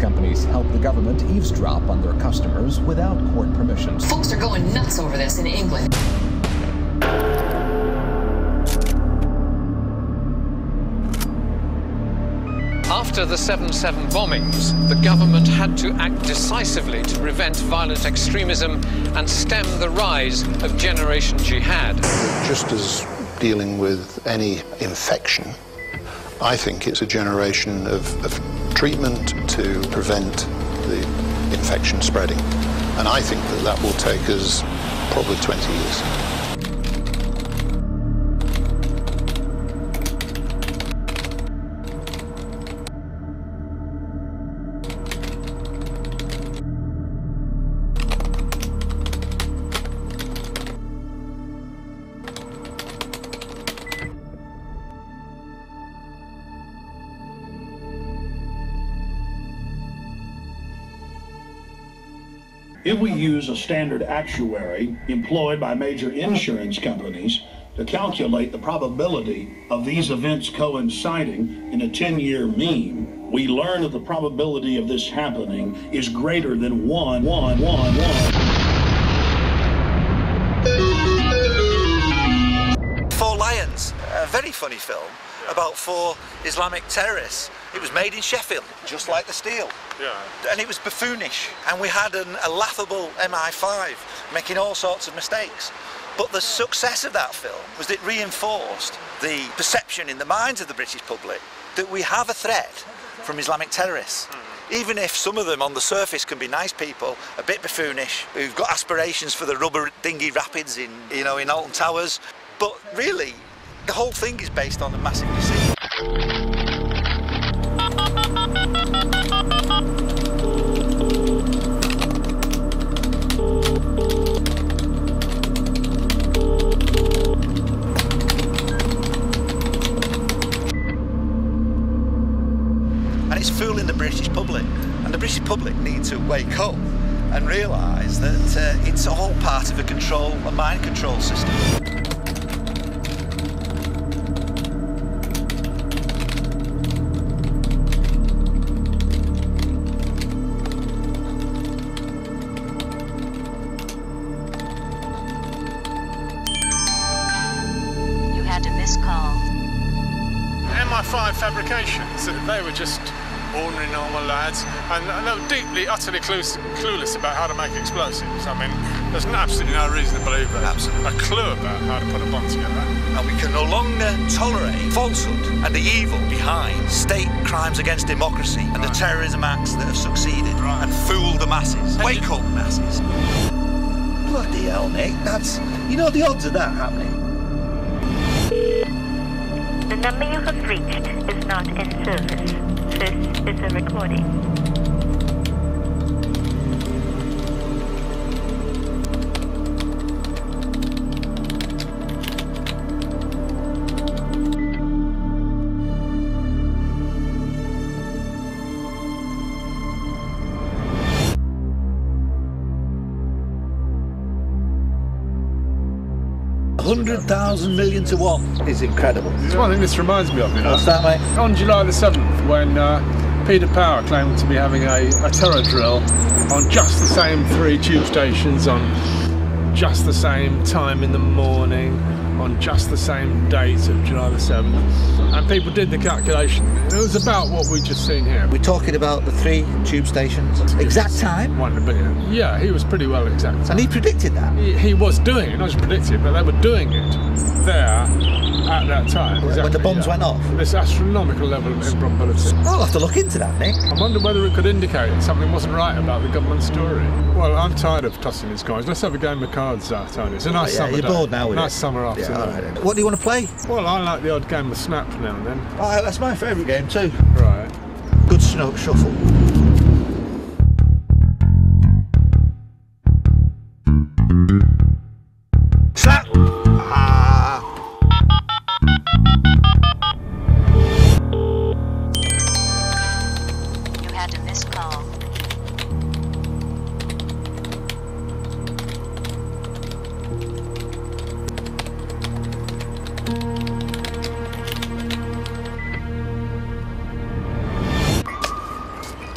companies help the government eavesdrop on their customers without court permission. Folks are going nuts over this in England. After the 7/7 bombings, the government had to act decisively to prevent violent extremism and stem the rise of Generation Jihad. Just as dealing with any infection, I think it's a generation of treatment to prevent the infection spreading. And I think that will take us probably 20 years. If we use a standard actuary employed by major insurance companies to calculate the probability of these events coinciding in a 10-year mean, we learn that the probability of this happening is greater than 1. 4 Lions, a very funny film about 4 Islamic terrorists. It was made in Sheffield, just like the steel. Yeah. And it was buffoonish. And we had a laughable MI5 making all sorts of mistakes. But the success of that film was that it reinforced the perception in the minds of the British public that we have a threat from Islamic terrorists. Even if some of them on the surface can be nice people, a bit buffoonish, who've got aspirations for the rubber dinghy rapids in Alton Towers. But really, the whole thing is based on a massive deceit. And it's fooling the British public, and the British public need to wake up and realise that it's all part of a mind control system. MI5 fabrications, they were just ordinary normal lads, and they were deeply, utterly clueless about how to make explosives. I mean, there's absolutely no reason to believe that. Absolutely. A clue about how to put a bomb together. And we can no longer tolerate falsehood and the evil behind state crimes against democracy and the terrorism acts that have succeeded and fooled the masses. Wake up, masses. Bloody hell, Nick, that's... You know the odds of that happening? The number you have reached is not in service. This is a recording. $100,000 million to 1 is incredible. There's one thing this reminds me of, you know. What's that, mate? On July the 7th, when Peter Power claimed to be having a terror drill on just the same 3 tube stations, on just the same time in the morning, on just the same date of July the 7th, and people did the calculation. It was about what we've just seen here. We're talking about the 3 tube stations. Exact time? 1 in a billion. Yeah, he was pretty well exact. And he predicted that? He was doing it, not just predicted, but they were doing it there at that time. Exactly, when the bombs went off? This astronomical level of improbability. I'll have to look into that, Nick. I wonder whether it could indicate that something wasn't right about the government story. Well, I'm tired of tossing these coins. Let's have a game of cards, Tony. It's a nice summer day. You're bored now with nice summer afternoon. Yeah, all right. What do you want to play? Well, I like the odd game of snaps now and then. Oh, that's my favourite game too. Right. Good shuffle. Snap! You had a missed call.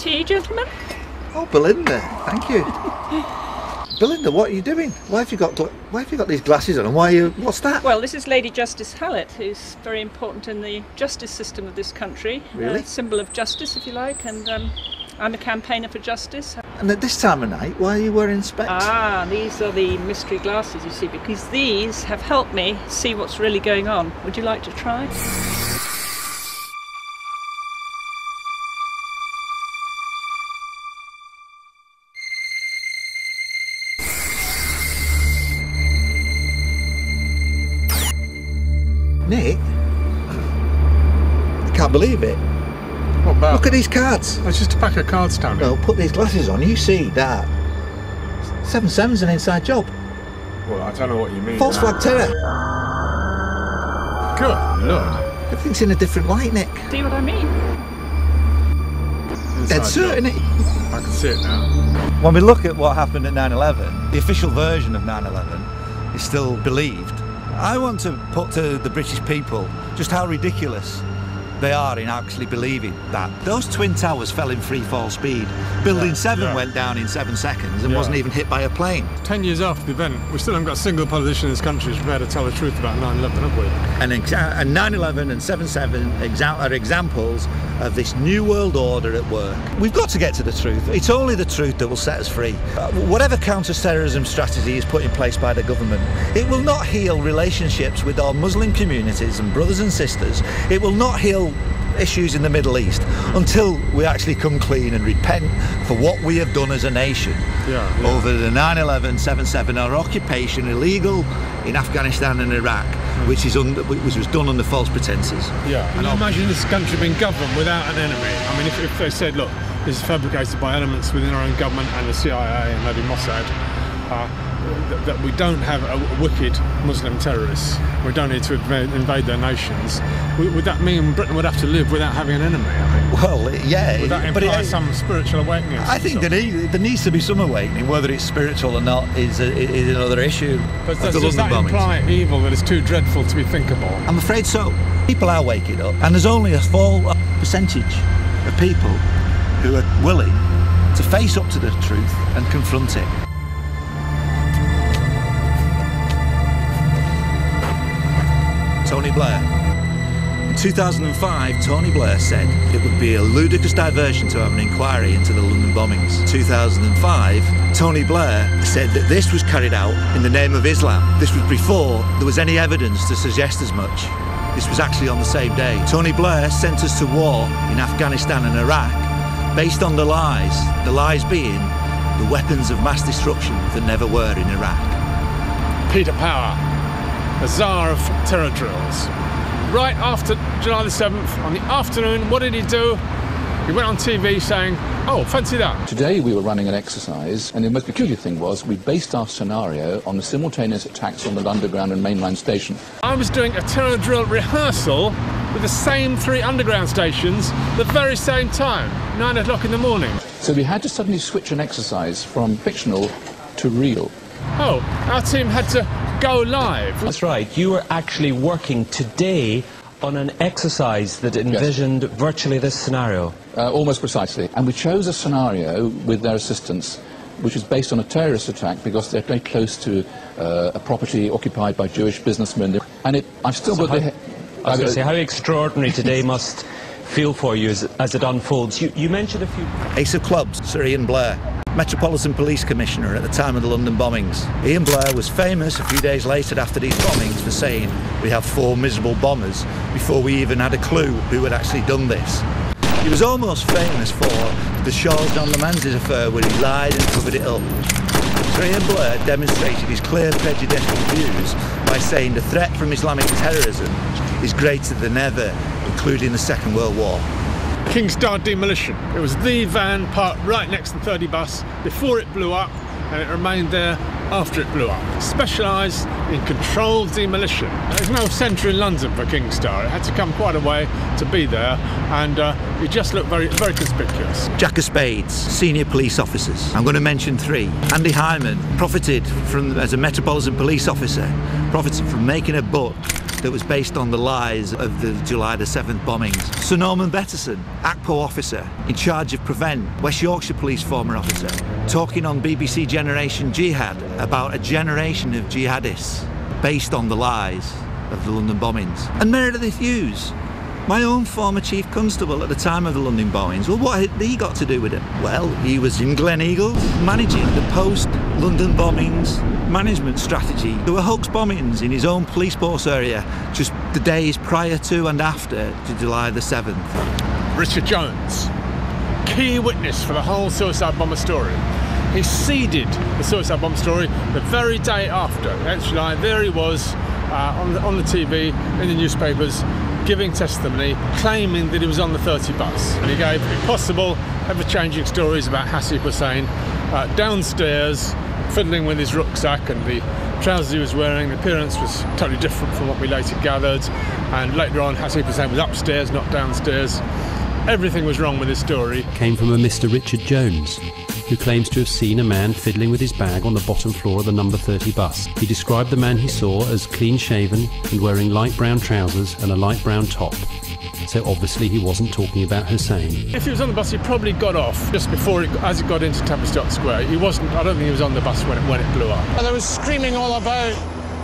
tea, gentlemen. Oh, Belinda, thank you. Belinda, what are you doing? Why have you got these glasses on? And what's that? Well, this is Lady Justice Hallett, who's very important in the justice system of this country. Really? A symbol of justice, if you like, and I'm a campaigner for justice. And at this time of night, why are you wearing specs? Ah, these are the mystery glasses, you see, because these have helped me see what's really going on. Would you like to try? Nick, I can't believe it. What about? Look at these cards. It's just a pack of cards, Tony. No, put these glasses on. You see that? 7-7's an inside job. Well, I don't know what you mean. False flag terror. Good Lord. Everything's in a different light, Nick. See what I mean? Dead certain. I can see it now. When we look at what happened at 9/11, the official version of 9/11 is still believed. I want to put to the British people just how ridiculous they are in actually believing that. Those twin towers fell in free fall speed. Building 7 went down in 7 seconds and wasn't even hit by a plane. 10 years after the event, we still haven't got a single politician in this country who's prepared to tell the truth about 9/11, have we? And 9/11 and 7/7 are examples of this new world order at work. We've got to get to the truth. It's only the truth that will set us free. Whatever counter-terrorism strategy is put in place by the government, it will not heal relationships with our Muslim communities and brothers and sisters. It will not heal issues in the Middle East until we actually come clean and repent for what we have done as a nation over the 9/11, 7/7, our occupation illegal in Afghanistan and Iraq, which was done under false pretenses. Yeah, and imagine this country being governed without an enemy. I mean, if they said, look, this is fabricated by elements within our own government and the CIA and maybe Mossad, that we don't have a wicked Muslim terrorists, we don't need to invade their nations, would that mean Britain would have to live without having an enemy? I mean? Well, yeah. Would that imply some spiritual awakening? I think there needs to be some awakening. Whether it's spiritual or not is another issue. But does that imply evil that is too dreadful to be thinkable? I'm afraid so. People are waking up, and there's only a small percentage of people who are willing to face up to the truth and confront it. Tony Blair. In 2005, Tony Blair said it would be a ludicrous diversion to have an inquiry into the London bombings. In 2005, Tony Blair said that this was carried out in the name of Islam. This was before there was any evidence to suggest as much. This was actually on the same day. Tony Blair sent us to war in Afghanistan and Iraq based on the lies being the weapons of mass destruction that never were in Iraq. Peter Power, the czar of terror drills. Right after July the 7th, on the afternoon, what did he do? He went on TV saying, oh, fancy that. Today we were running an exercise, and the most peculiar thing was we based our scenario on the simultaneous attacks on the Underground and mainline station. I was doing a terror drill rehearsal with the same 3 underground stations the very same time, 9 o'clock in the morning. So we had to suddenly switch an exercise from fictional to real. Oh, our team had to go live. That's right. You were actually working today on an exercise that envisioned virtually this scenario. Almost precisely. And we chose a scenario with their assistance which is based on a terrorist attack because they're very close to a property occupied by Jewish businessmen. And I've still got the... I was going to say, how extraordinary today must feel for you as it unfolds. You mentioned a few... Ace of Clubs, Sir Ian Blair, Metropolitan Police Commissioner at the time of the London bombings. Ian Blair was famous a few days later after these bombings for saying we have 4 miserable bombers before we even had a clue who had actually done this. He was almost famous for the Charles John Lamanzes affair where he lied and covered it up. Sir Ian Blair demonstrated his clear prejudicial views by saying the threat from Islamic terrorism is greater than ever, including the Second World War. King Star demolition. It was the van parked right next to the 30 bus before it blew up, and it remained there after it blew up. Specialised in controlled demolition. There's no centre in London for King Star. It had to come quite a way to be there, and it just looked very, very conspicuous. Jack of Spades, senior police officers. I'm going to mention 3. Andy Hyman profited from, as a Metropolitan Police officer, profited from making a book that was based on the lies of the July the 7th bombings. Sir Norman Betterson, ACPO officer in charge of Prevent, West Yorkshire Police former officer, talking on BBC Generation Jihad about a generation of jihadists based on the lies of the London bombings. And Meredith Hughes, my own former chief constable at the time of the London bombings, well, what had he got to do with it? Well, he was in Gleneagles managing the post-London bombings management strategy. There were hoax bombings in his own police force area just the days prior to and after July the 7th. Richard Jones, key witness for the whole suicide bomber story. He seeded the suicide bomber story the very day after. Actually, there he was on the TV, in the newspapers, giving testimony, claiming that he was on the 30 bus. And he gave impossible, ever-changing stories about Hasib Hussain downstairs, fiddling with his rucksack, and the trousers he was wearing, the appearance was totally different from what we later gathered. And later on, Hasib Hussain was upstairs, not downstairs. Everything was wrong with his story. Came from a Mr. Richard Jones, who claims to have seen a man fiddling with his bag on the bottom floor of the number 30 bus. He described the man he saw as clean-shaven and wearing light brown trousers and a light brown top. So obviously he wasn't talking about Hussain. If he was on the bus, he probably got off just before, as it got into Tavistock Square. He wasn't, I don't think he was on the bus when it blew up. There was screaming all about.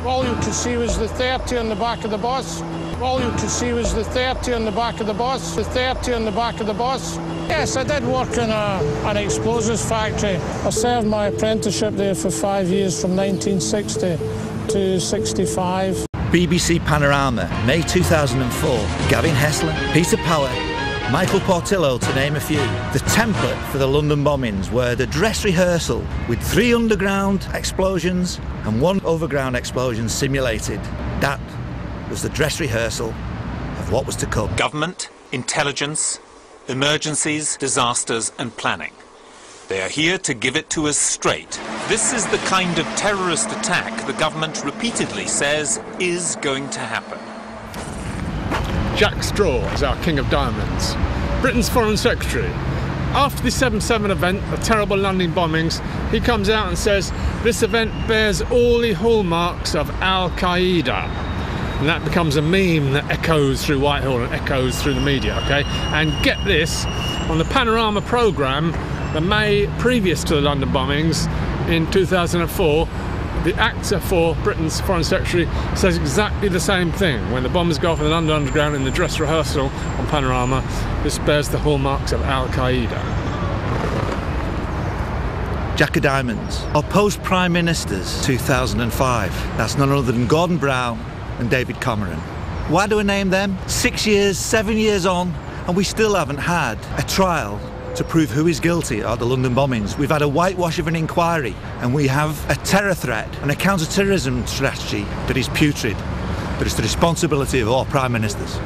All you could see was the 30 on the back of the bus. All you could see was the 30 on the back of the bus. The 30 on the back of the bus. Yes, I did work in an explosives factory. I served my apprenticeship there for 5 years, from 1960 to 65. BBC Panorama, May 2004. Gavin Hessler, Peter Power, Michael Portillo, to name a few. The template for the London bombings were the dress rehearsal with 3 underground explosions and 1 overground explosion simulated. That was the dress rehearsal of what was to come. Government, intelligence, emergencies, disasters and planning. They are here to give it to us straight. This is the kind of terrorist attack the government repeatedly says is going to happen. Jack Straw is our King of Diamonds, Britain's Foreign Secretary. After the 7/7 event, the terrible London bombings, he comes out and says this event bears all the hallmarks of Al-Qaeda. And that becomes a meme that echoes through Whitehall and echoes through the media, okay? And get this, on the Panorama programme, the May previous to the London bombings in 2004, the actor for Britain's Foreign Secretary says exactly the same thing. When the bombers go off in the London Underground in the dress rehearsal on Panorama, this bears the hallmarks of Al-Qaeda. Jack of Diamonds, our post-Prime Ministers, 2005. That's none other than Gordon Brown and David Cameron. Why do I name them? 6 years, 7 years on, and we still haven't had a trial to prove who is guilty of the London bombings. We've had a whitewash of an inquiry, and we have a terror threat and a counter-terrorism strategy that is putrid, but it's the responsibility of all Prime Ministers.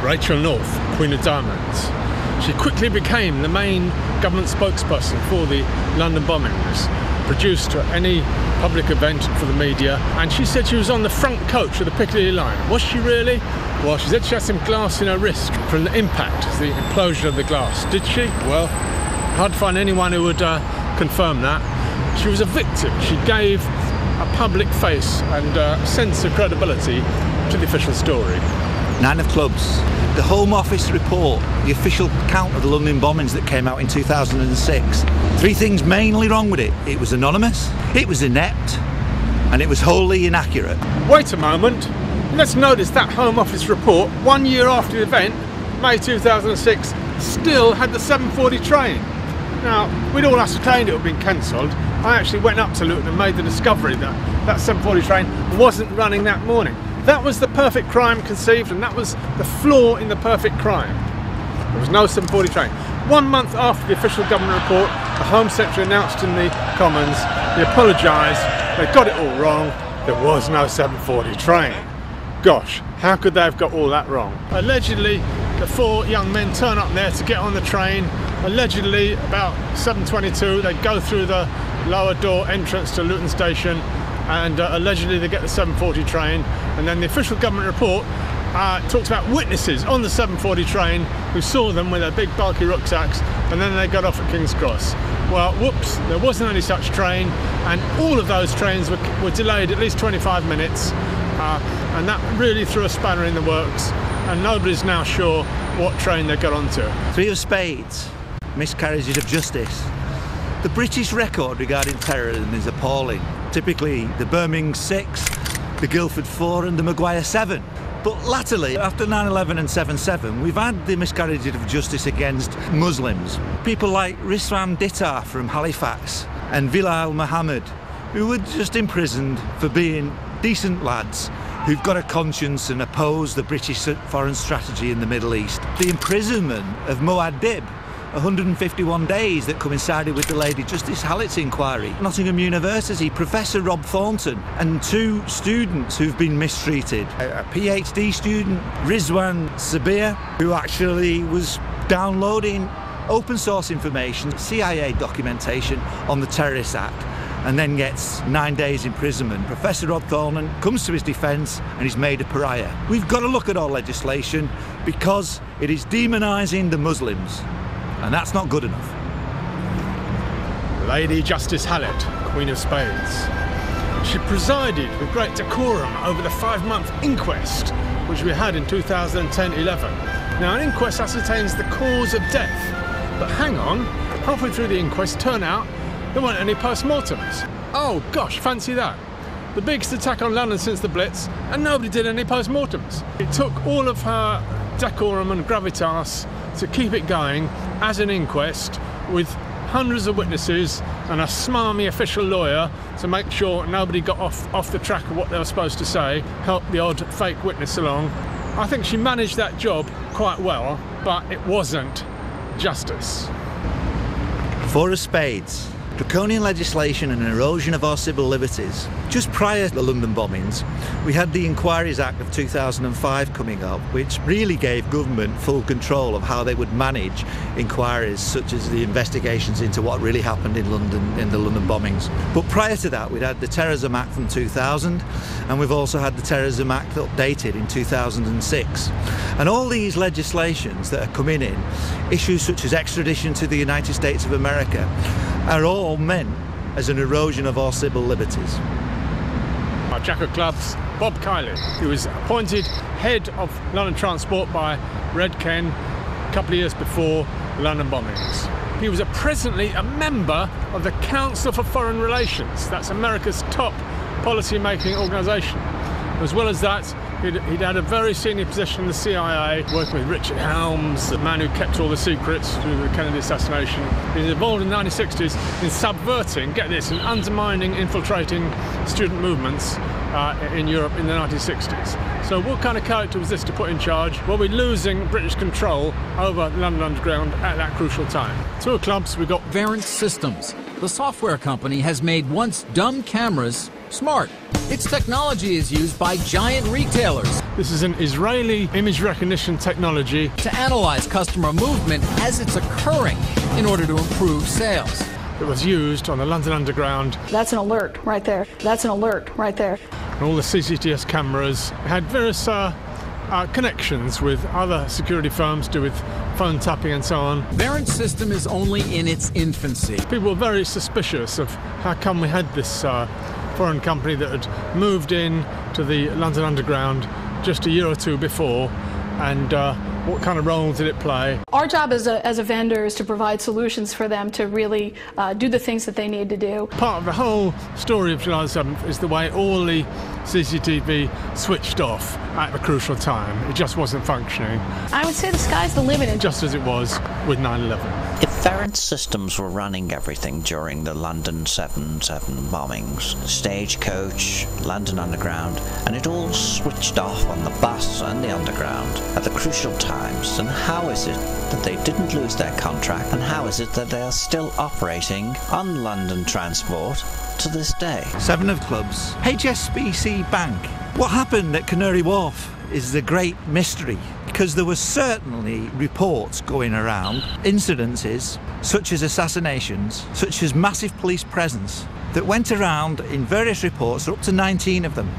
Rachel North, Queen of Diamonds. She quickly became the main government spokesperson for the London bombings, produced any public event for the media, and she said she was on the front coach of the Piccadilly line. Was she really? Well, she said she had some glass in her wrist from the impact, the implosion of the glass. Did she? Well, hard to find anyone who would confirm that. She was a victim. She gave a public face and a sense of credibility to the official story. 9 of clubs. The Home Office report, the official count of the London bombings that came out in 2006. 3 things mainly wrong with it. It was anonymous, it was inept, and it was wholly inaccurate. Wait a moment. Let's notice that Home Office report, 1 year after the event, May 2006, still had the 7:40 train. Now, we'd all ascertained it had been cancelled. I actually went up to Luton and made the discovery that that 7:40 train wasn't running that morning. That was the perfect crime conceived, and that was the flaw in the perfect crime. There was no 7:40 train. 1 month after the official government report, the Home Secretary announced in the Commons, he apologised, they got it all wrong, there was no 7:40 train. Gosh, how could they have got all that wrong? Allegedly, the 4 young men turn up there to get on the train. Allegedly, about 7:22, they go through the lower door entrance to Luton Station, and allegedly they get the 7:40 train. And then the official government report talks about witnesses on the 7:40 train who saw them with their big bulky rucksacks, and then they got off at King's Cross. Well, whoops, there wasn't any such train, and all of those trains were delayed at least 25 minutes, and that really threw a spanner in the works, and nobody's now sure what train they got onto. 3 of spades, miscarriages of justice. The British record regarding terrorism is appalling. Typically the Birmingham 6, the Guildford 4 and the Maguire 7. But latterly, after 9/11 and 7/7, we've had the miscarriages of justice against Muslims. People like Rizwan Dittar from Halifax and Bilal Muhammad, who were just imprisoned for being decent lads who've got a conscience and oppose the British foreign strategy in the Middle East. The imprisonment of Muad'Dib, 151 days, that coincided with the Lady Justice Hallett's inquiry. Nottingham University, Professor Rob Thornton, and 2 students who've been mistreated. A PhD student, Rizwan Sabir, who actually was downloading open source information, CIA documentation on the Terrorist Act, and then gets 9 days imprisonment. Professor Rob Thornton comes to his defence and he's made a pariah. We've got to look at our legislation because it is demonising the Muslims. And that's not good enough. Lady Justice Hallett, Queen of Spades. She presided with great decorum over the 5-month inquest which we had in 2010-11. Now, an inquest ascertains the cause of death, but hang on, halfway through the inquest, turn out there weren't any post-mortems. Oh gosh, fancy that. The biggest attack on London since the Blitz, and nobody did any post-mortems. It took all of her decorum and gravitas to keep it going as an inquest, with hundreds of witnesses and a smarmy official lawyer to make sure nobody got off the track of what they were supposed to say, help the odd fake witness along. I think she managed that job quite well, but it wasn't justice. 4 of spades. Draconian legislation and an erosion of our civil liberties. Just prior to the London bombings, we had the Enquiries Act of 2005 coming up, which really gave government full control of how they would manage inquiries, such as the investigations into what really happened in London in the London bombings. But prior to that, we'd had the Terrorism Act from 2000, and we've also had the Terrorism Act updated in 2006. And all these legislations that are coming in, issues such as extradition to the United States of America, are all meant as an erosion of our civil liberties. Our Jack of Clubs, Bob Kiley, who was appointed head of London Transport by Red Ken a couple of years before the London bombings. He was presently a member of the Council for Foreign Relations. That's America's top policy-making organisation. As well as that, he'd had a very senior position in the CIA, working with Richard Helms, the man who kept all the secrets through the Kennedy assassination. He was involved in the 1960s in subverting, get this, and undermining, infiltrating student movements in Europe in the 1960s. So what kind of character was this to put in charge? Well, we're losing British control over London Underground at that crucial time. 2 of clubs, we've got Verint Systems. The software company has made once dumb cameras smart. Its technology is used by giant retailers. This is an Israeli image recognition technology to analyze customer movement as it's occurring in order to improve sales. It was used on the London Underground. That's an alert right there. That's an alert right there. And all the CCTS cameras had various connections with other security firms to do with phone tapping and so on. Verint system is only in its infancy. People were very suspicious of how come we had this foreign company that had moved in to the London Underground just a year or 2 before, and what kind of role did it play? Our job as a vendor is to provide solutions for them to really do the things that they need to do. Part of the whole story of July 7th is the way all the CCTV switched off at a crucial time. It just wasn't functioning. I would say the sky's the limit. Just as it was with 9/11. If Verint Systems were running everything during the London 7/7 bombings, Stagecoach, London Underground, and it all switched off on the bus and the Underground at the crucial times, then how is it that they didn't lose their contract, and how is it that they are still operating on London Transport to this day? 7 of clubs. HSBC Bank. What happened at Canary Wharf is the great mystery, because there were certainly reports going around, incidences such as assassinations, such as massive police presence, that went around in various reports, up to 19 of them.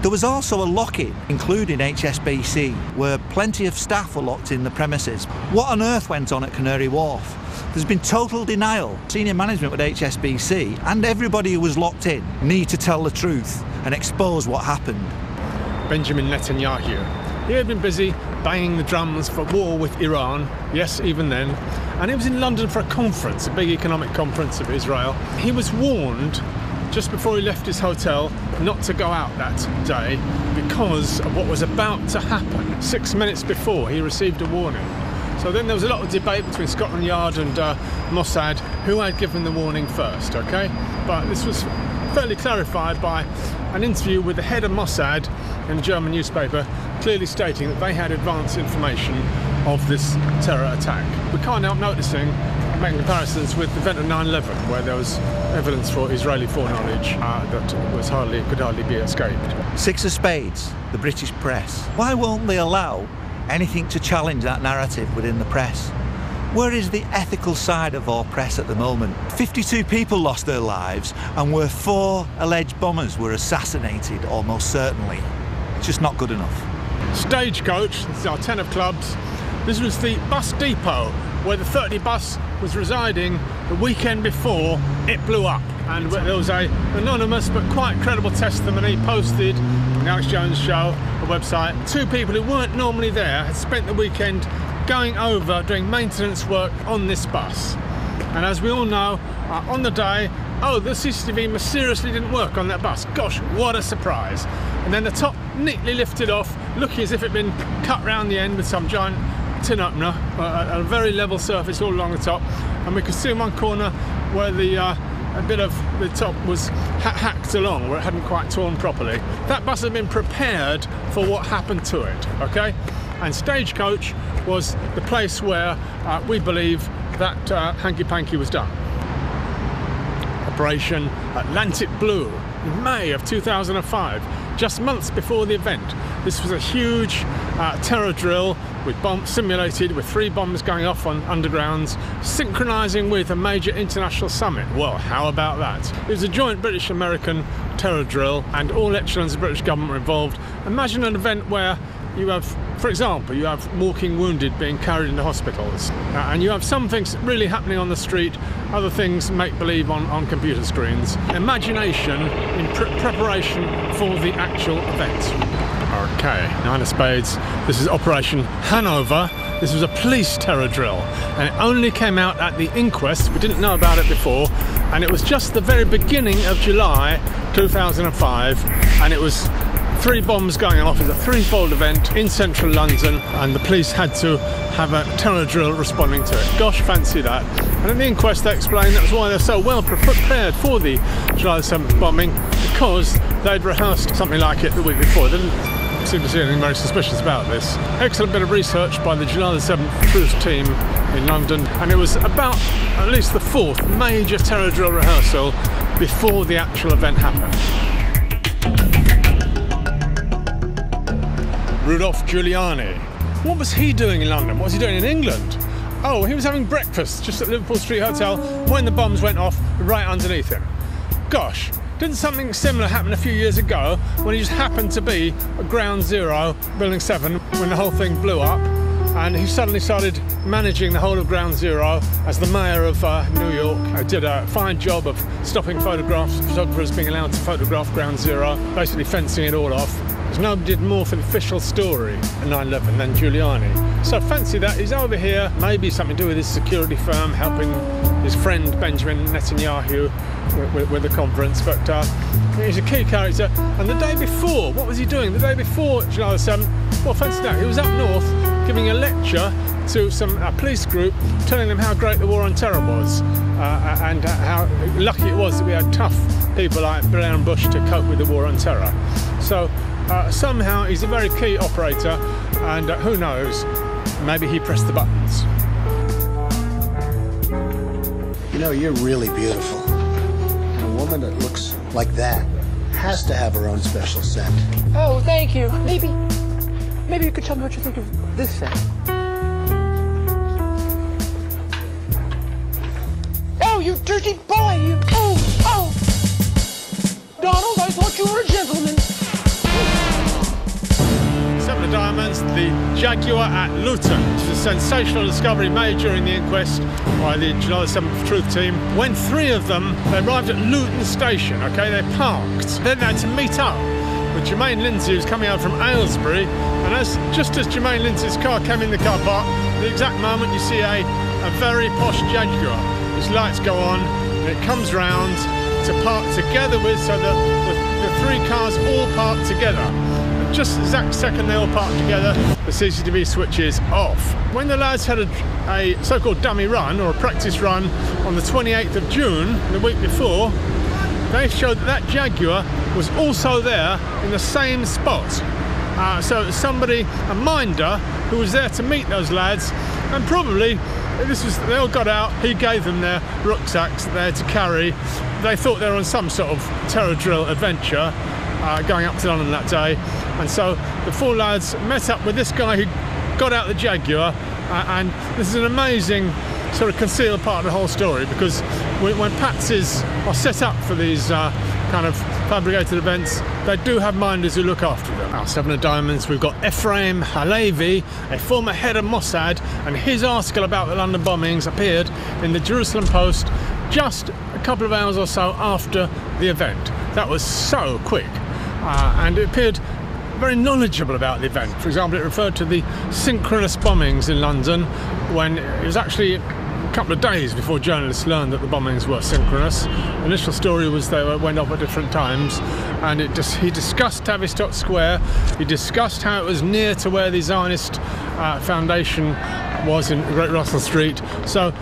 There was also a lock-in, including HSBC, where plenty of staff were locked in the premises. What on earth went on at Canary Wharf? There's been total denial. Senior management with HSBC and everybody who was locked in need to tell the truth and expose what happened. Benjamin Netanyahu. He had been busy banging the drums for war with Iran, yes, even then, and he was in London for a conference, a big economic conference of Israel. He was warned just before he left his hotel not to go out that day because of what was about to happen. 6 minutes before, he received a warning. So then there was a lot of debate between Scotland Yard and Mossad who had given the warning first, okay? But this was fairly clarified by an interview with the head of Mossad in a German newspaper, clearly stating that they had advance information of this terror attack. We can't help noticing, making comparisons with the event of 9/11, where there was evidence for Israeli foreknowledge that could hardly be escaped. Six of spades, the British press. Why won't they allow anything to challenge that narrative within the press? Where is the ethical side of our press at the moment? 52 people lost their lives, and where 4 alleged bombers were assassinated almost certainly. It's just not good enough. Stagecoach, this is our 10 of clubs. This was the bus depot where the 30 bus was residing the weekend before it blew up. And there was an anonymous but quite credible testimony posted on the Alex Jones Show, a website. 2 people who weren't normally there had spent the weekend going over doing maintenance work on this bus. And as we all know, on the day, oh, the CCTV mysteriously didn't work on that bus. Gosh, what a surprise. And then the top neatly lifted off, looking as if it had been cut round the end with some giant tin opener, a very level surface all along the top. And we could see in one corner where a bit of the top was hacked along, where it hadn't quite torn properly. That bus had been prepared for what happened to it, okay? And Stagecoach was the place where we believe that hanky-panky was done. Operation Atlantic Blue in May of 2005, just months before the event. This was a huge terror drill with bombs simulated, with 3 bombs going off on undergrounds, synchronising with a major international summit. Well, how about that? It was a joint British-American terror drill, and all echelons of the British government were involved. Imagine an event where you have, for example, you have walking wounded being carried into hospitals, and you have some things really happening on the street, other things make-believe on computer screens. Imagination in preparation for the actual event. Okay, 9 of spades. This is Operation Hanover. This was a police terror drill, and it only came out at the inquest. We didn't know about it before, and it was just the very beginning of July 2005, and it was 3 bombs going off. It was a 3-fold event in central London, and the police had to have a terror drill responding to it. Gosh, fancy that. And at the inquest they explained that was why they're so well prepared for the July 7th bombing, because they'd rehearsed something like it the week before. They didn't seem to see anything very suspicious about this. Excellent bit of research by the July 7th cruise team in London, and it was about at least the 4th major terror drill rehearsal before the actual event happened. Rudolph Giuliani. What was he doing in London? What was he doing in England? Oh, he was having breakfast just at Liverpool Street Hotel when the bombs went off right underneath him. Gosh, didn't something similar happen a few years ago when he just happened to be at Ground Zero, Building 7, when the whole thing blew up, and he suddenly started managing the whole of Ground Zero as the mayor of New York. Did a fine job of stopping photographers being allowed to photograph Ground Zero, basically fencing it all off. Because nobody did more for the official story at 9/11 than Giuliani. So fancy that, he's over here, maybe something to do with his security firm, helping his friend Benjamin Netanyahu with the conference, but he's a key character. And the day before, what was he doing? The day before July 7th, well, fancy that, he was up north giving a lecture to some police group, telling them how great the war on terror was, and how lucky it was that we had tough people like Blair and Bush to cope with the war on terror. So somehow he's a very key operator, and who knows, maybe he pressed the buttons. You know, you're really beautiful. And a woman that looks like that has to have her own special scent. Oh, thank you. Maybe you could tell me what you think of this scent. Oh, you dirty boy, you! Oh! Donald, I thought you were a gentleman. 7 of Diamonds, the Jaguar at Luton. It's a sensational discovery made during the inquest by the July 7th Truth team. When 3 of them, they arrived at Luton Station, okay, they parked. Then they had to meet up with Jermaine Lindsay, who's coming out from Aylesbury, and just as Jermaine Lindsay's car came in the car park, the exact moment you see a very posh Jaguar. His lights go on, and it comes round to park together with, so the 3 cars all park together. And just the exact second they all park together, the CCTV switch is off. When the lads had a so-called dummy run, or a practice run, on the 28th of June, the week before, they showed that Jaguar was also there in the same spot. So somebody, a minder, who was there to meet those lads, and probably, they all got out, he gave them their rucksacks that they had to carry. They thought they were on some sort of terror drill adventure, going up to London that day. And so the 4 lads met up with this guy who got out the Jaguar, and this is an amazing sort of concealed part of the whole story, because when patsies are set up for these kind of fabricated events, they do have minders who look after them. Our 7 of Diamonds, we've got Ephraim Halevi, a former head of Mossad, and his article about the London bombings appeared in the Jerusalem Post just a couple of hours or so after the event. That was so quick, and it appeared very knowledgeable about the event. For example, it referred to the synchronous bombings in London, when it was actually a couple of days before journalists learned that the bombings were synchronous. The initial story was they went off at different times, and he discussed Tavistock Square, he discussed how it was near to where the Zionist Foundation was in Great Russell Street. So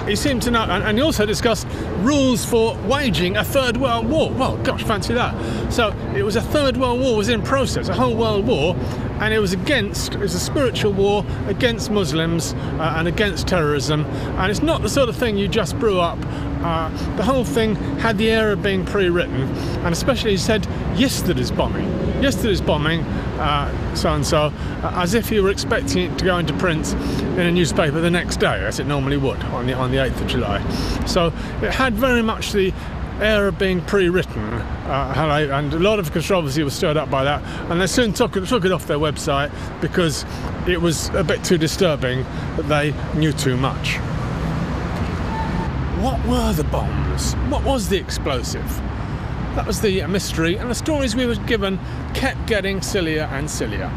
he seemed to know, and he also discussed rules for waging a Third World War. Well, gosh, fancy that. So it was a Third World War was in process, a whole world war, and it was a spiritual war against Muslims and against terrorism, and it's not the sort of thing you just brew up. The whole thing had the air of being pre-written, and especially he said yesterday's bombing, so-and-so, as if you were expecting it to go into print in a newspaper the next day, as it normally would on the 8th of July. So it had very much the air of being pre-written, and a lot of controversy was stirred up by that, and they soon took it off their website because it was a bit too disturbing that they knew too much. What were the bombs? What was the explosive? That was the mystery, and the stories we were given kept getting sillier and sillier.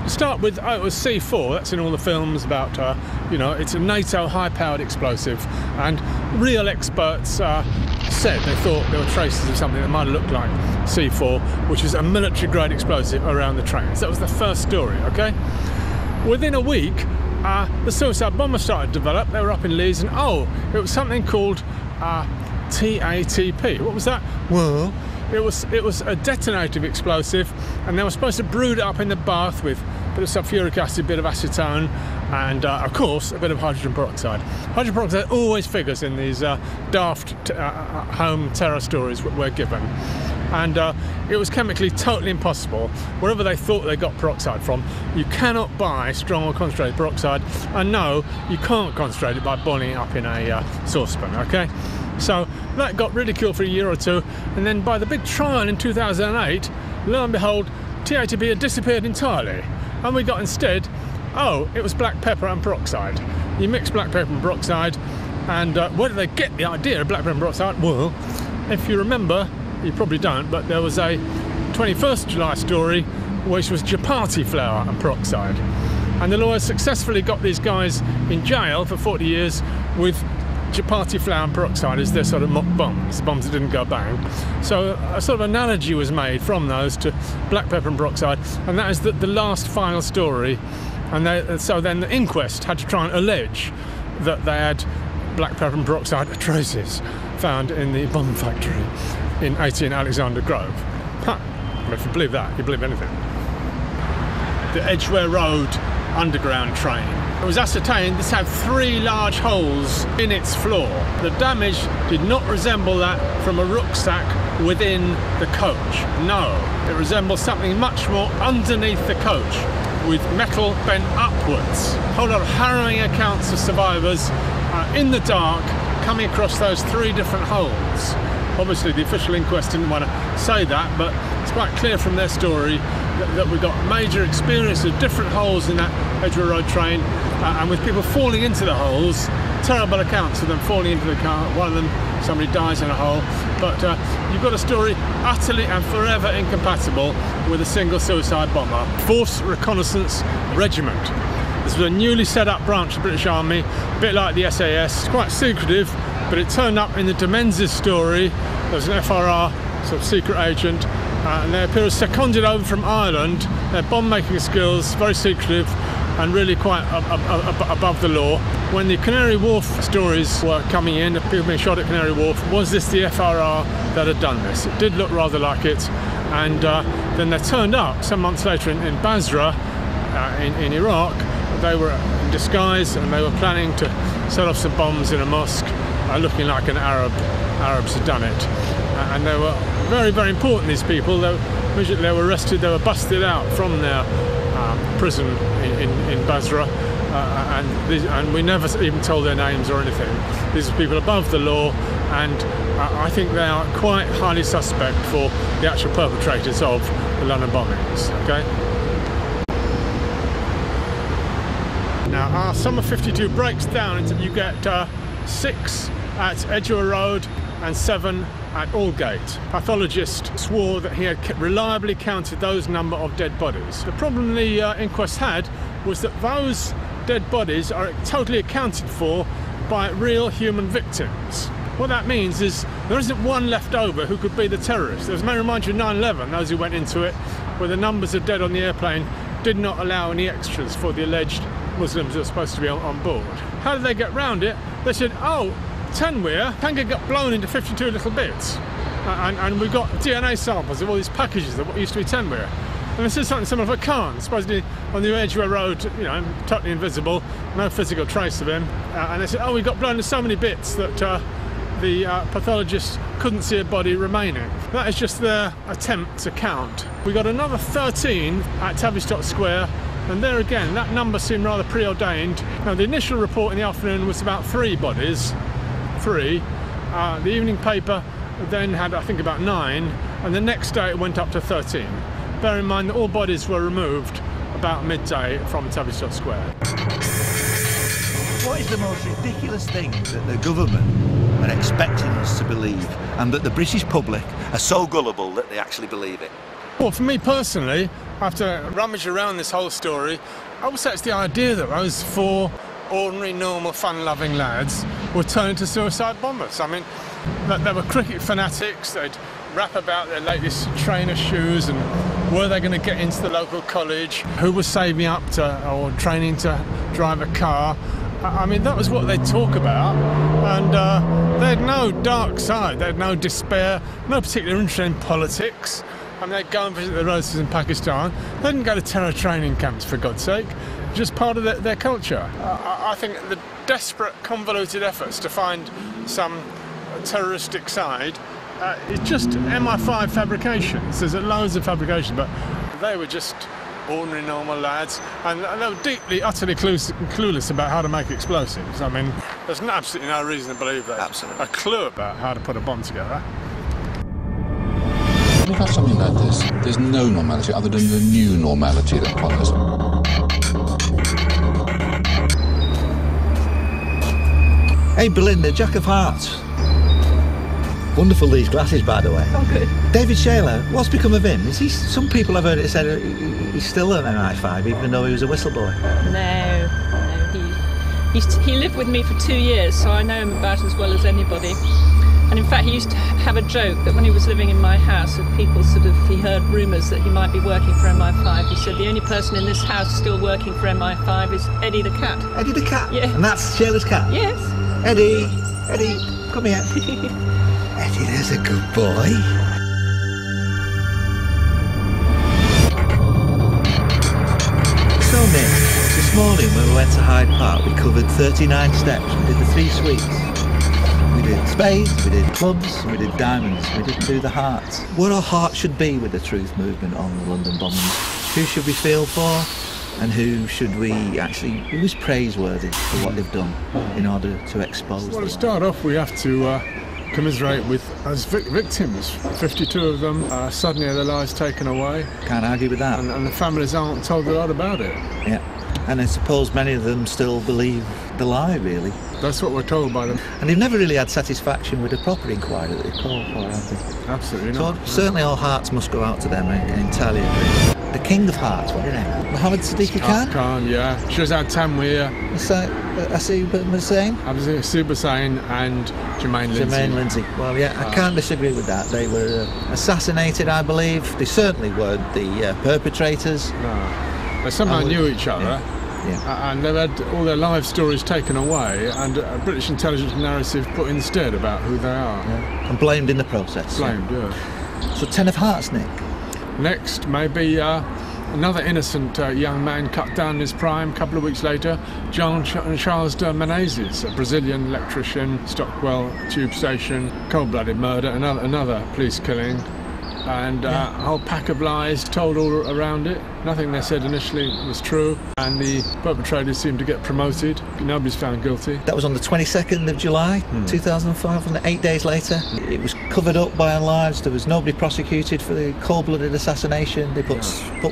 To start with, it was C4, that's in all the films about, it's a NATO high-powered explosive, and real experts said they thought there were traces of something that might have looked like C4, which is a military-grade explosive around the trains. That was the first story, okay? Within a week, the suicide bomber started to develop. They were up in Leeds, and it was something called TATP. What was that? Well, it was a detonative explosive, and they were supposed to brew it up in the bath with a bit of sulfuric acid, a bit of acetone, and of course a bit of hydrogen peroxide. Hydrogen peroxide always figures in these daft home terror stories we're given, and it was chemically totally impossible. Wherever they thought they got peroxide from, you cannot buy strong or concentrated peroxide, and no, you can't concentrate it by boiling it up in a saucepan, okay? So that got ridiculed for a year or two, and then by the big trial in 2008, lo and behold, TATP had disappeared entirely, and we got instead, it was black pepper and peroxide. You mix black pepper and peroxide, and where did they get the idea of black pepper and peroxide? Well, if you remember, you probably don't, but there was a 21st July story which was chapati flour and peroxide, and the lawyers successfully got these guys in jail for 40 years with chapati flour and peroxide as their sort of mock bombs that didn't go bang. So a sort of analogy was made from those to black pepper and peroxide, and that is the last final story. And so then the inquest had to try and allege that they had black pepper and peroxide traces found in the bomb factory in 18 Alexander Grove. If you believe that, you believe anything. The Edgware Road underground train. It was ascertained this had 3 large holes in its floor. The damage did not resemble that from a rucksack within the coach. No, it resembles something much more underneath the coach, with metal bent upwards. A whole lot of harrowing accounts of survivors in the dark coming across those 3 different holes. Obviously the official inquest didn't want to say that, but it's quite clear from their story that we got major experience of different holes in that Edgware Road train, and with people falling into the holes. Terrible accounts of them falling into the car. One of them, somebody dies in a hole. But you've got a story utterly and forever incompatible with a single suicide bomber. Force Reconnaissance Regiment. This was a newly set up branch of the British Army, a bit like the SAS. It's quite secretive, but it turned up in the de Menzies story. There was an FRR sort of secret agent, and they appear as seconded over from Ireland. Their bomb-making skills, very secretive, and really quite above the law. When the Canary Wharf stories were coming in, people being shot at Canary Wharf, was this the FRR that had done this? It did look rather like it, and then they turned up some months later in Basra, in Iraq. They were in disguise, and they were planning to set off some bombs in a mosque, looking like an Arabs had done it. And they were very, very important, these people. Immediately they were arrested, they were busted out from their prison in Basra, and we never even told their names or anything. These are people above the law, and I think they are quite highly suspect for the actual perpetrators of the London bombings. Okay. Now our summer 52 breaks down into, you get 6 at Edgware Road and 7 at Aldgate. Pathologist swore that he had reliably counted those number of dead bodies. The problem the inquest had was that those dead bodies are totally accounted for by real human victims. What that means is there isn't one left over who could be the terrorist. As may remind you of 9/11, those who went into it, where the numbers of dead on the airplane did not allow any extras for the alleged Muslims that were supposed to be on board. How did they get round it? They said, oh, Tenware can get blown into 52 little bits, and we've got DNA samples of all these packages of what used to be Tenware. And this is something similar for Khan, supposedly on the Edgware Road, you know, totally invisible, no physical trace of him. And they said, oh, we got blown into so many bits that the pathologists couldn't see a body remaining. That is just their attempt to count. We got another 13 at Tavistock Square, and there again, that number seemed rather preordained. Now, the initial report in the afternoon was about 3 bodies. 3. The evening paper then had, I think, about 9, and the next day it went up to 13. Bear in mind that all bodies were removed about midday from Tavistock Square. What is the most ridiculous thing that the government are expecting us to believe, and that the British public are so gullible that they actually believe it? Well, for me personally, after rummage around this whole story, I would say it's the idea that those 4 ordinary, normal, fun-loving lads were turned into suicide bombers. I mean, they were cricket fanatics. They'd rap about their latest trainer shoes and were they going to get into the local college, who was saving up to or training to drive a car. I mean, that was what they'd talk about, and they had no dark side, they had no despair, no particular interest in politics. I mean, they'd go and visit their relatives in Pakistan. They didn't go to terror training camps, for God's sake. Just part of their culture. I think the desperate, convoluted efforts to find some terroristic side is just MI5 fabrications. There's loads of fabrication, but they were just ordinary, normal lads, and they were deeply, utterly clueless about how to make explosives. I mean, there's absolutely no reason to believe they had a clue about how to put a bomb together. When you've had something like this, there's no normality other than the new normality that follows. Hey Belinda, Jack of Hearts. Wonderful these glasses, by the way. Oh, good. David Shayler, what's become of him? Is he? Some people have heard it said he's still an MI5, even though he was a whistleblower. No, he lived with me for 2 years, so I know him about as well as anybody. And in fact, he used to have a joke that when he was living in my house, if people he heard rumours that he might be working for MI5, he said the only person in this house still working for MI5 is Eddie the cat. Eddie the cat? Yeah. And that's Shayla's cat? Yes. Eddie, come here. Eddie, there's a good boy. So Nick, this morning when we went to Hyde Park, we covered 39 steps. We did the 3 sweeps. We did spades, we did clubs, we did diamonds, we didn't do the hearts. What our heart should be with the truth movement on the London bombings. Who should we feel for? And who should we actually, who is praiseworthy for what they've done in order to expose them? Well, to start off, we have to commiserate with as victims. 52 of them suddenly had their lives taken away. Can't argue with that. And the families aren't told a lot about it. Yeah, and I suppose many of them still believe the lie, really. That's what we're told by them. And they've never really had satisfaction with the proper inquiry that they call for, have they? Absolutely not. So certainly all hearts must go out to them, I entirely agree. The King of Hearts, what did he name? Mohammed Siddiqui Khan? Khan, yeah. Shahzad Tanweer. Asib Hussain? Asib Hussain and Jermaine Lindsay. Jermaine Lindsay. Well, yeah, I can't disagree with that. They were assassinated, I believe. They certainly weren't the perpetrators. No. They somehow knew each other. Yeah. Yeah. And they've had all their life stories taken away and a British intelligence narrative put instead about who they are. Yeah. And blamed in the process. Blamed, yeah. So 10 of Hearts, Nick. Next, maybe another innocent young man cut down in his prime. A couple of weeks later, Charles de Menezes, a Brazilian electrician, Stockwell tube station, cold-blooded murder, another police killing. And a whole pack of lies told all around it. Nothing they said initially was true, and the perpetrators seemed to get promoted. Nobody's found guilty. That was on the 22nd of July, 2005, and 8 days later. It was covered up by and large. There was nobody prosecuted for the cold-blooded assassination. They put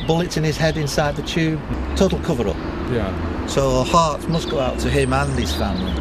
bullets in his head inside the tube. Total cover-up. Yeah. So our hearts must go out to him and his family.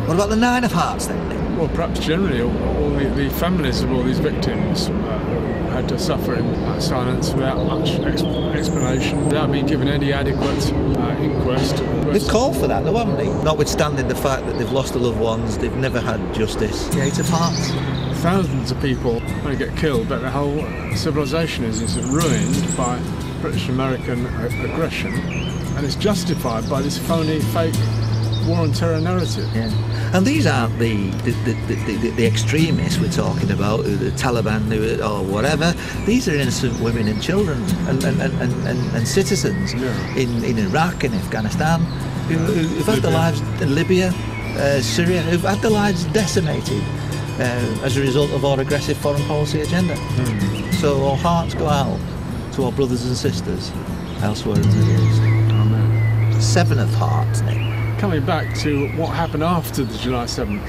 What about the 9 of Hearts then, Nick? Well, perhaps generally all the families of all these victims had to suffer in silence without much explanation, without being given any adequate inquest. They've called for that though, haven't they? Notwithstanding the fact that they've lost their loved ones, they've never had justice. The 8 of Hearts. Thousands of people may get killed, but the whole civilization is ruined by British-American aggression, and it's justified by this phony, fake war on terror narrative. Yeah. And these aren't the extremists we're talking about, the Taliban or whatever. These are innocent women and children and citizens in Iraq and Afghanistan who've had their lives in Libya, Syria, who've had their lives decimated as a result of our aggressive foreign policy agenda. So our hearts go out to our brothers and sisters elsewhere in the Middle East. Amen. 7 of Hearts, Nick. Coming back to what happened after the July 7th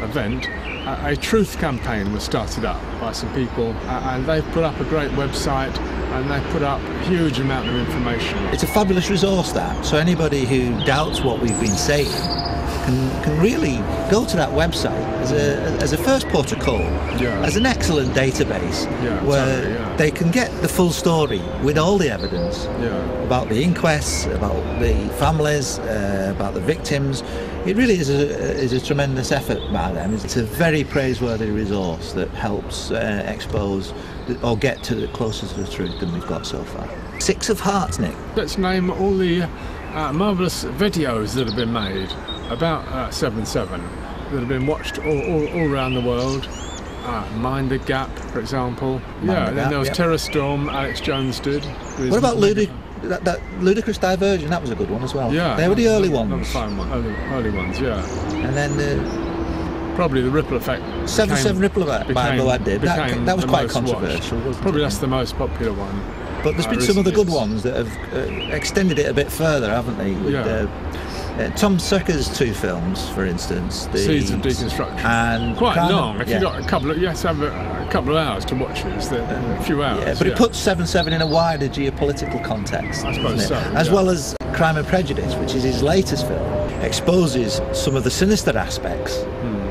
event, a truth campaign was started up by some people, and they've put up a great website, and they've put up a huge amount of information. It's a fabulous resource, that. So anybody who doubts what we've been saying can really go to that website as a first port of call, as an excellent database where they can get the full story with all the evidence about the inquests, about the families, about the victims. It really is a tremendous effort by them. It's a very praiseworthy resource that helps expose or get to closer to the truth than we've got so far. 6 of Hearts, Nick. Let's name all the marvellous videos that have been made about 7/7 that have been watched all around the world. Mind the Gap, for example. Then there was Terror Storm, Alex Jones did. What about that Ludicrous Diversion, that was a good one as well. Yeah. They were the early ones. That was fine one. Early ones, yeah. And then... probably the Ripple Effect. 7 Ripple Effect by Boad did. That was quite controversial. Probably that's the most popular one. But there's been some other good ones that have extended it a bit further, haven't they? With, Tom Sacker's 2 films, for instance, the Seeds of Deconstruction, and quite long. If you got a couple of, you have to have a couple of hours to watch it. A few hours. Yeah, but it puts 7/7 in a wider geopolitical context, I suppose so. As well as Crime and Prejudice, which is his latest film, exposes some of the sinister aspects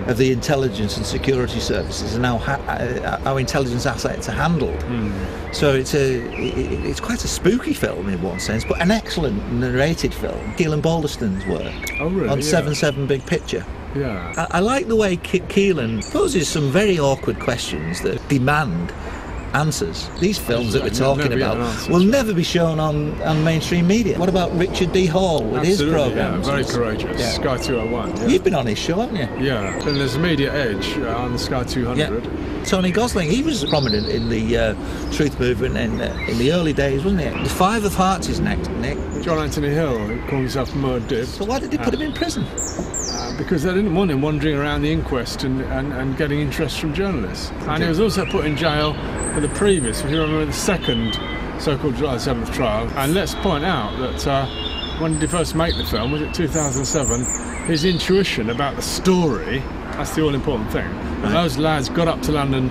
of the intelligence and security services and how intelligence assets are handled. So it's quite a spooky film in one sense, but an excellent narrated film. Keelan Balderston's work on 7/7 Big Picture. Yeah. I like the way Keelan poses some very awkward questions that demand answers. These films that we're talking about will never be shown on mainstream media. What about Richard D. Hall with his programmes? Yeah, very courageous. Yeah. Sky 201. Yeah. You've been on his show, haven't you? Yeah. And there's Media Edge on Sky 200. Yeah. Tony Gosling, he was prominent in the truth movement in the early days, wasn't he? The 5 of Hearts is next, Nick. John Anthony Hill, who called himself Murd Dib. So why did they put him in prison? Because they didn't want him wandering around the inquest and getting interest from journalists. And he was also put in jail for the previous, if you remember, the second so-called July 7th trial. And let's point out that when did he first make the film? Was it 2007? His intuition about the story, that's the all-important thing. Right. Those lads got up to London,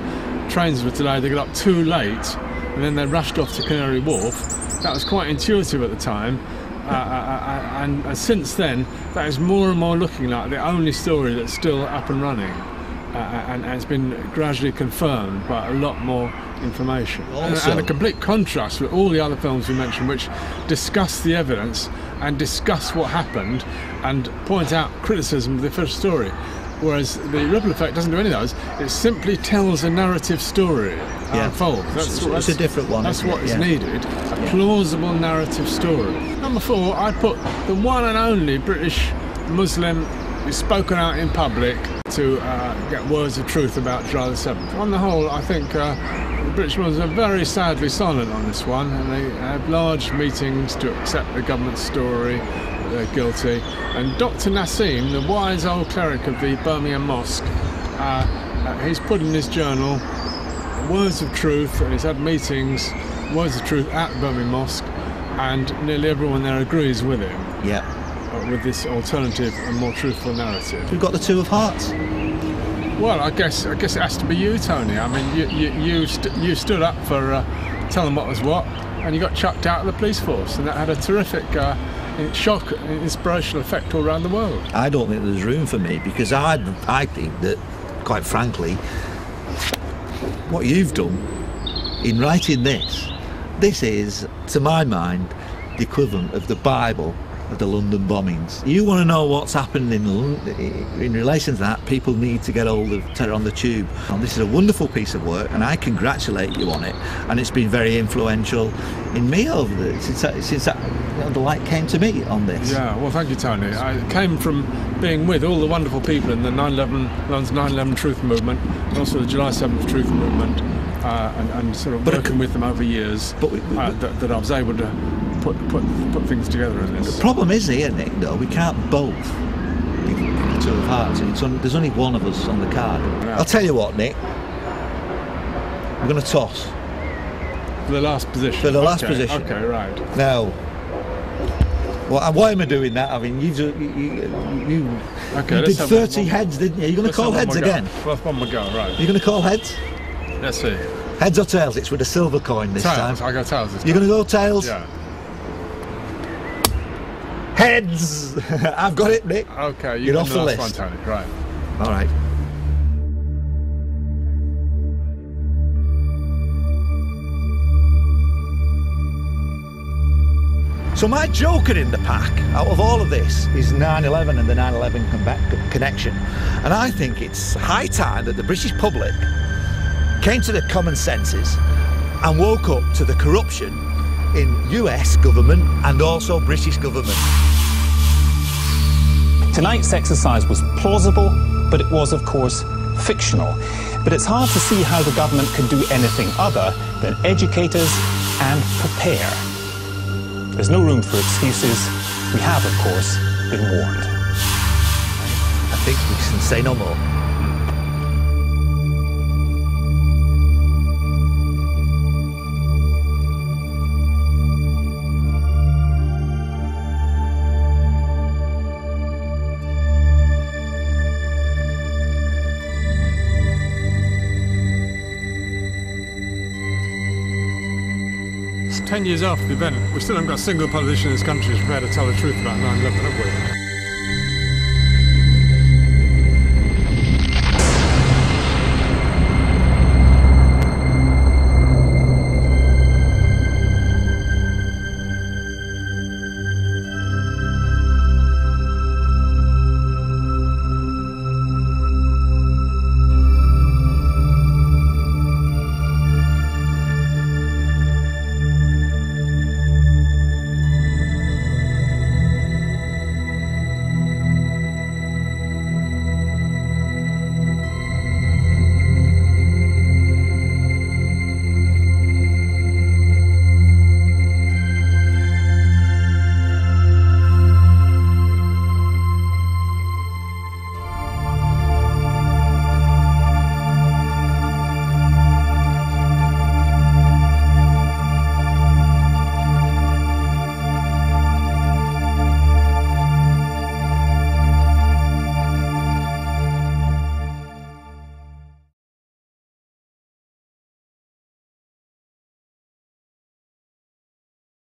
trains were delayed, they got up too late, and then they rushed off to Canary Wharf. That was quite intuitive at the time. And since then, that is more and more looking like the only story that's still up and running, and it's been gradually confirmed by a lot more information. And a complete contrast with all the other films we mentioned, which discuss the evidence and discuss what happened and point out criticism of the official story. Whereas the Ripple Effect doesn't do any of those. It simply tells a narrative story. Unfolds. It's a different one. That's what is needed. A plausible narrative story. Number 4, I put the one and only British Muslim who's spoken out in public to get words of truth about July the 7th. On the whole, I think the British Muslims are very sadly silent on this one, and they have large meetings to accept the government's story. They're guilty. And Dr. Nassim, the wise old cleric of the Birmingham Mosque, he's put in his journal words of truth, and he's had meetings, words of truth at the Birmingham Mosque, and nearly everyone there agrees with him. Yeah. With this alternative and more truthful narrative. We've got the 2 of Hearts. Well, I guess it has to be you, Tony. I mean, you stood up for telling what was what, and you got chucked out of the police force, and that had a terrific shock and inspirational effect all around the world. I don't think there's room for me, because I think that, quite frankly, what you've done in writing this is, to my mind, the equivalent of the Bible of the London bombings. You want to know what's happened in relation to that, people need to get hold of Terror on the Tube. And this is a wonderful piece of work, and I congratulate you on it, and it's been very influential in me over since the light came to me on this. Yeah, well, thank you, Tony. I came from being with all the wonderful people in the London's 9/11 Truth Movement, and also the July 7th Truth Movement, and sort of working with them over years, that I was able to put things together in this. The problem is here, Nick, though, we can't both be the 2 of Hearts. There's only one of us on the card. Yeah. I'll tell you what, Nick, we're going to toss. For the last position? For the last position. Okay, right. Now, why am I doing that? I mean, you did 30 heads, didn't you? You're going to call heads again? One more go, right. You're going to call heads? Let's see. Heads or tails? It's with a silver coin this tails. time. I go tails this time. You're going to go tails? Yeah. Heads! I've got it, Nick. Okay, you're off the list. One, Tony. Right. All right. So my joker in the pack, out of all of this, is 9/11 and the 9/11 connection. And I think it's high time that the British public came to their common senses and woke up to the corruption in US government and also British government. Tonight's exercise was plausible, but it was, of course, fictional. But it's hard to see how the government could do anything other than educate us and prepare. There's no room for excuses. We have, of course, been warned. I think we can say no more. 10 years after the event, we still haven't got a single politician in this country who's prepared to tell the truth about 9/11, have we?